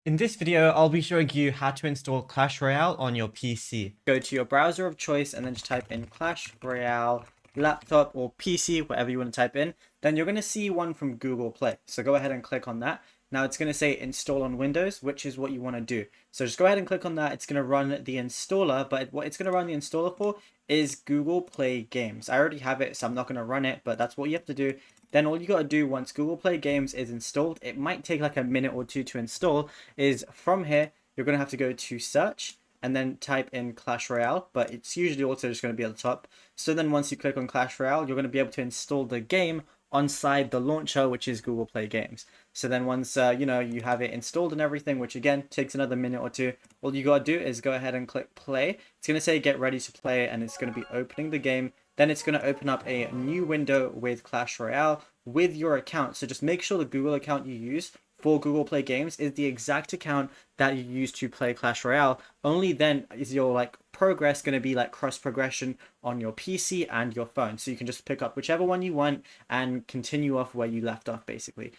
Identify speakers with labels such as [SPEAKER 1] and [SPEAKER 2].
[SPEAKER 1] In this video, I'll be showing you how to install Clash Royale on your PC. Go to your browser of choice and then just type in Clash Royale laptop or PC, whatever you want to type in. Then you're going to see one from Google Play. So go ahead and click on that. Now it's going to say install on Windows, which is what you want to do. So just go ahead and click on that. It's going to run the installer, but what it's going to run the installer for is Google Play Games. I already have it, so I'm not going to run it, but that's what you have to do. Then all you got to do once Google Play Games is installed, it might take like a minute or two to install, is from here, you're going to have to go to search and then type in Clash Royale, but it's usually also just going to be at the top. So then once you click on Clash Royale, you're going to be able to install the game onside the launcher, which is Google Play Games. So then once you have it installed and everything, which again takes another minute or two, all you gotta do is go ahead and click play. It's gonna say get ready to play, and it's gonna be opening the game. Then it's gonna open up a new window with Clash Royale with your account. So just make sure the Google account you use for Google Play Games is the exact account that you use to play Clash Royale. Only then is your progress going to be cross progression on your PC and your phone. So you can just pick up whichever one you want and continue off where you left off basically.